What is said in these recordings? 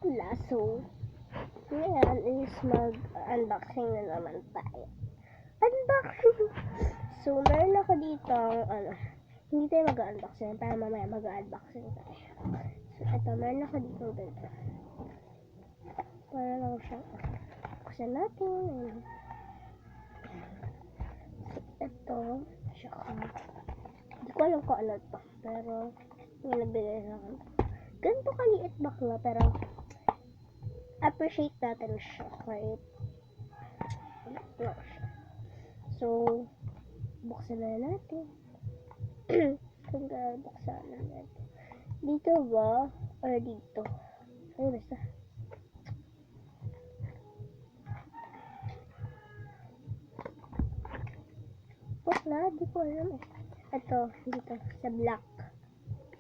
bakla. So, ngayon is mag-unboxing na naman tayo. Unboxing! So, meron ako dito, hindi tayo mag-unboxing, para mamaya mag-unboxing tayo. So, ito, meron ako dito ganito. Para lang siyang buksan natin. So, ito, tsaka, hindi ko alam kung ano ito, pero, yung nabigay sa akin. Ganito kaliit bakla, pero, appreciate natin siya kahit lang siya. So, buksan na natin. Kung buksan na natin. Dito ba? Or dito? Ay, basta. Bakla, di ko alam eh. Ito, dito. Sa black.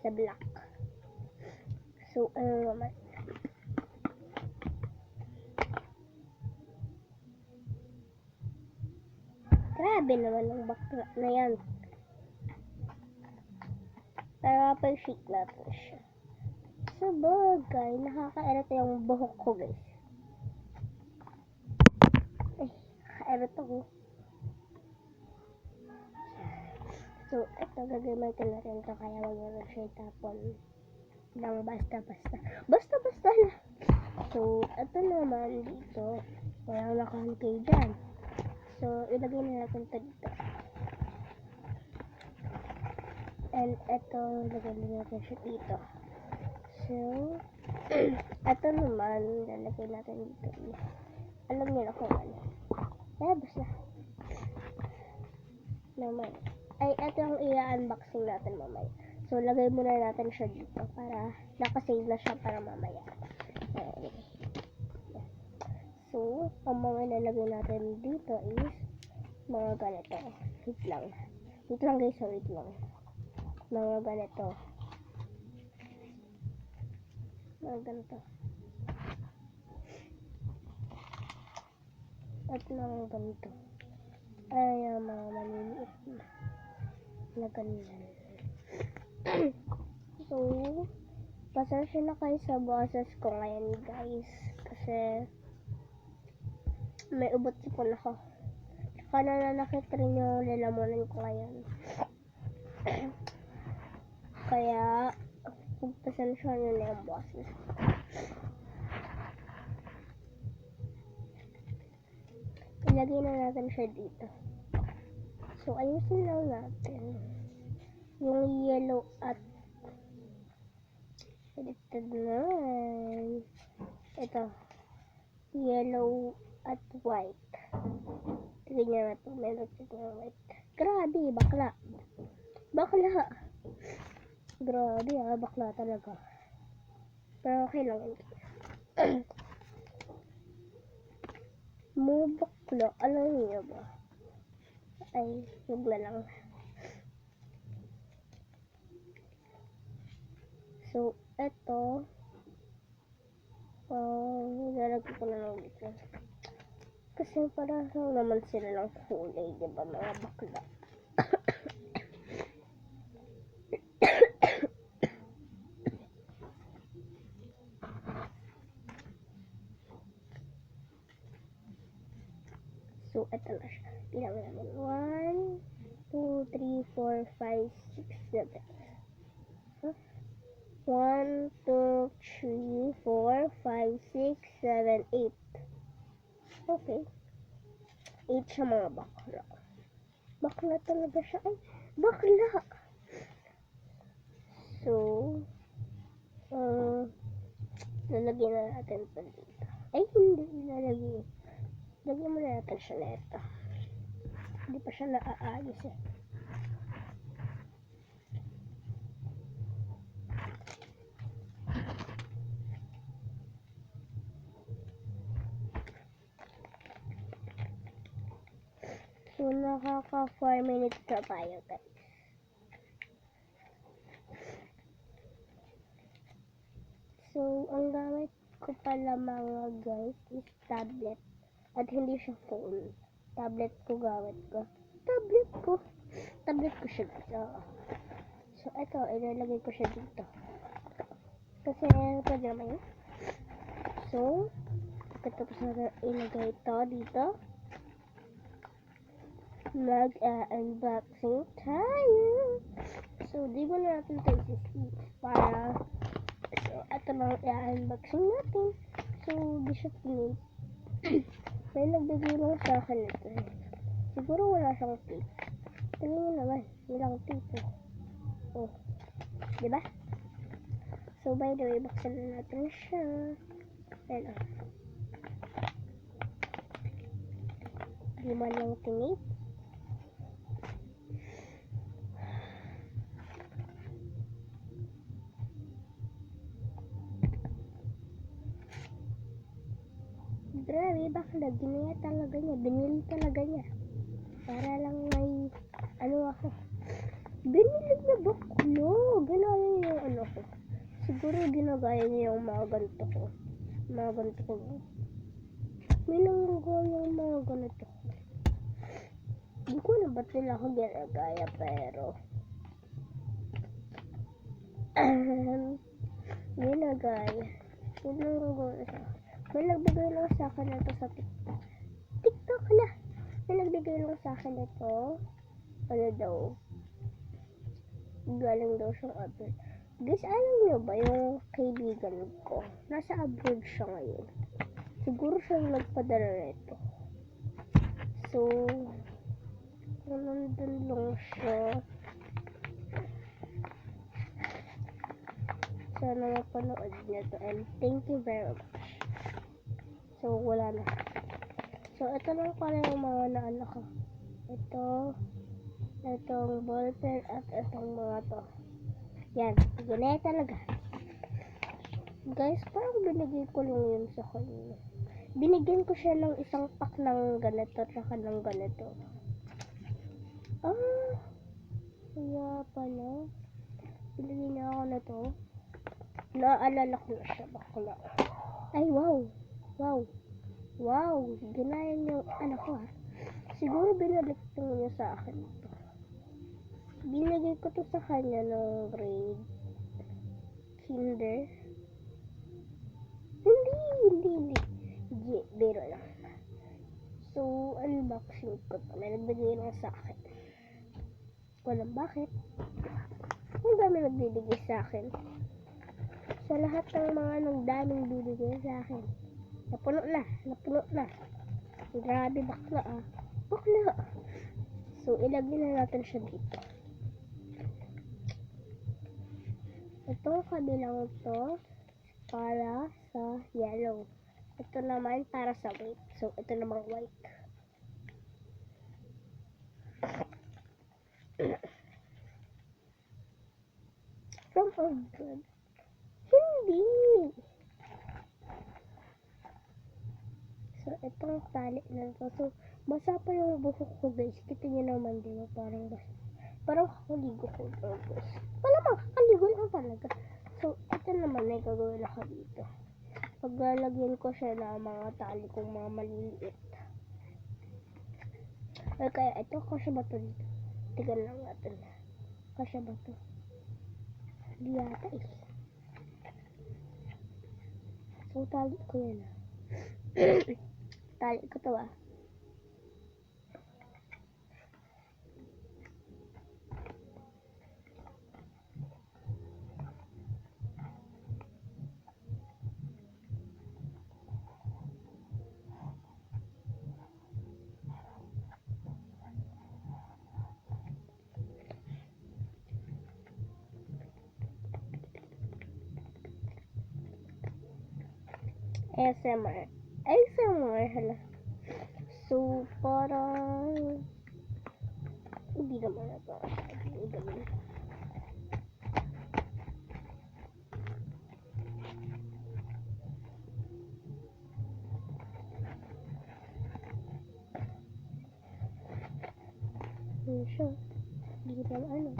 Sa black. So, ano naman? Grabe naman ang bakla na yan. Pero pa-shake natin siya. Sa bagay, nakaka-erot yung buhok ko, guys. Ay, nakaka-erot ako. So, ito, gagamitin natin ito, kaya wag na siya itapon ng basta-basta. Basta-basta na. So, ito naman dito, walang nakahantay dyan. So, ilagay na natin ito dito. And ito, ilagay na natin siya dito. So, ito naman, lalagay natin dito. Alam niyo na kung ano. Basta. Naman. Ay, ito yung i-unboxing natin mamaya. So, lagay muna natin siya dito para nakasave na siya para mamaya. Okay. So, ang mga nalagay natin dito is mga ganito. Wait lang. Wait lang guys, wait lang. Mga ganito. Mga ganito. At mga ganito. Ay, mga maliliit na ganyan. So, pasensya na kayo sa boses ko ngayon guys. Kasi, may ubot sipon ako. Tsaka nananakit rin yung lalamunan ko ngayon. Kaya, pasensya nyo na yung boses. Ilagay na natin siya dito. So, ayusin lang natin yung yellow at selected na. Ito. Yellow at white. Tignan natin. Meron na white. Grabe, bakla. Bakla. Grabe bakla talaga. Pero okay lang. Mo bakla. Alam niyo ba? Ay, hugla lang. So, eto. Lalagay ko na lang dito. Kasi parang naman sila ng kulay, diba mga bakla? So, eto na siya. Bilang namin. 1, 2, 3, 4, 5, 6, 7. 1, 2, 3, 4, 5, 6, 7, 8. Okay. 8 siya mga bakla. Bakla talaga siya. Ay, bakla! So, lalagyan na natin ito dito. Ay, hindi lalagyan. Lagyan muna natin siya na ito. Hindi pa siya naaayos eh. So, nakaka 4 minutes na tayo guys. So, ang gamit ko pala mga guys is tablet. At hindi siya phone. Tablet ko gamit ko. Tablet ko siya guys. So, ito, ilalagay ko siya dito. Kasi, pwede naman yun. So, pagkatapos na ilagay ito dito, mag-unboxing tayo. So, di ba natin ito isi-sleep para, so, ito lang i-unboxing natin. So, di siya pinit. May nagbigay lang sa akin ito. Siguro wala siyang tape. Tingnan nyo naman, walang tape. Oh, di ba? So, by the way, buksan na natin siya. Ayan, oh. Di man lang tinip. Grabe, bakla, ginaya talaga niya. Binili talaga niya. Para lang may, ano ako. Binili niya baklo. Ginaya niya yung ano ko. Siguro ginagaya niya yung mga ganito ko. Mga ganito ko. May nanggagawa yung mga ganito ko. Hindi ko na ba't nila ako ginagaya, pero ginagaya. Yung nanggagawa siya. May nagbigay lang sa akin ito sa TikTok. TikTok na! May nagbigay lang sa akin ito. Ano daw? Galing daw siyang abroad. Guys, alam niyo ba yung kaibigan ko? Nasa abroad siya ngayon. Siguro siya nagpadala nito. So, nandun lang siya. Sana mapanood niya to. And thank you very much. So, wala na. So, ito lang pala yung mga naano ko. Itong ballpen at itong mga to. Yan. Ginaya talaga. Guys, parang binigay ko lang yun sa kanya. Binigyan ko siya ng isang pack ng ganito tsaka ng ganito. Kaya pala. Binigyan niya ako na to. Naaalala ko na siya. Bakla. Ay, wow. Wow, ginaya niyo ano ko ha. Siguro binalik niya sa akin ito. Binigay ko to sa kanya ng grade kinder. Hindi. Biro lang. So, unboxing ko to. May nagbigay lang sa akin. Walang bakit. Ang dami nagbibigay sa akin. Sa lahat ng mga nang daming bibigay sa akin. Napuno na. Grabe, bakla. So, ilagay na natin siya dito. Itong kabilang to para sa yellow. Ito naman para sa white. So, ito namang white. From abroad. Hindi. So, itong tali na ito. So, basa pa yung buhok ko, guys. Kita nyo naman, di ba? Parang kakaligo ko, guys. Malamang, kakaligo lang talaga. So, ito naman ay gagawin ako dito. Paglalagyan ko siya ng mga tali kong mga maliliit. Kaya, ito, kasya ba ito dito? Tignan lang natin. Kasya ba ito? Hindi yata eh. So, tali ko yan ah. Tali ko to ah. ASMR, hala. So, parang hindi naman na ito. Hindi naman ano.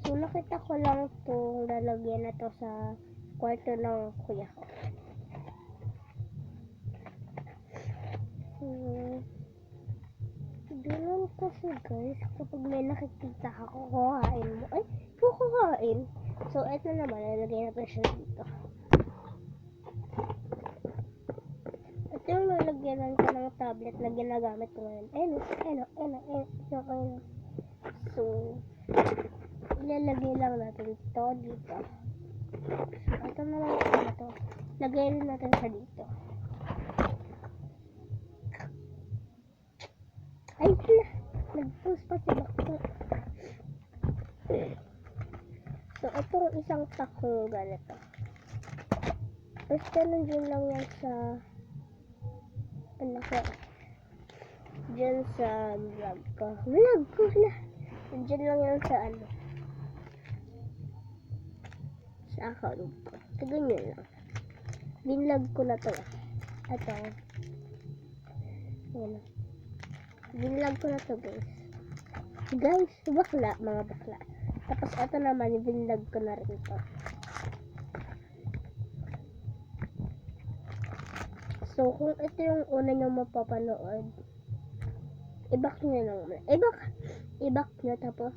So, nakita ko lang itong lalagyan na to sa kwarto ng kuya ko. Ganun kasi guys, kapag may nakikita ka, kukuhain mo. Ay, kukuhain. So, ito naman, nalagay natin siya dito. lalagyan ko ng tablet na ginagamit ko ngayon. Ayun. So, ilalagay lang natin to dito. So, ito na lang ito. Lagay rin natin siya dito. Ay, nag-post pa si Bakto. So, itong isang takong ganito. Basta nandiyan lang yan sa dyan sa vlog ko na. Nandiyan lang yan sa sa account ko. So, ganyan lang. Binlog ko na to. Ito. Ayan. Binlog ko na to, guys. Guys, mga bakla. Tapos ito naman, binlog ko na rin to. So, kung ito yung una nyo mapapanood, i-back nyo lang. I-back nyo, tapos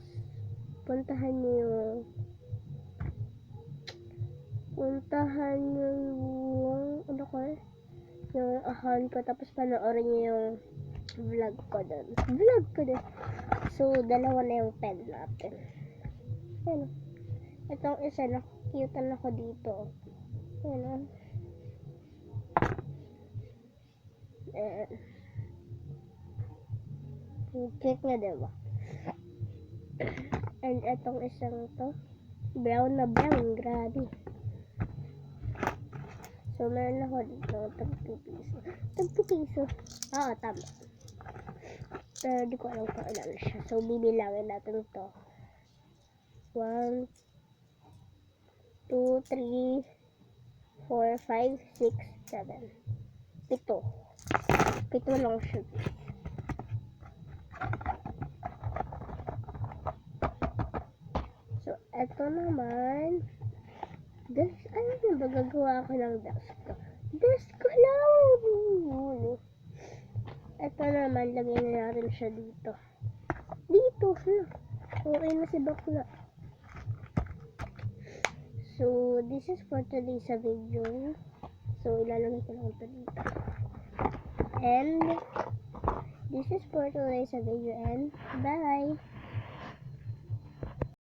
puntahan nyo yung yung account ko, tapos panoorin nyo yung vlog ko dun. So, dalawa na yung pen natin. Ayan. Itong isa, nakikita ako dito. Ayan. Ayan. Check na, diba? And itong isang to, brown na brown, grabe. So, meron ako dito, tagpipiso. Oo, tama. Pero di ko alam kung ilan siya. So, bibilangin natin to. 1, 2, 3, 4, 5, 6, 7. 7 lang siya. So, eto naman. Ano ba gagawa ko ng desk ko? Desk ko lang! Ito naman, lagay na natin siya dito. Okay na si bakla. So, this is for today's video. So, ilalagay ko lang ito dito. And, this is for today's video and bye!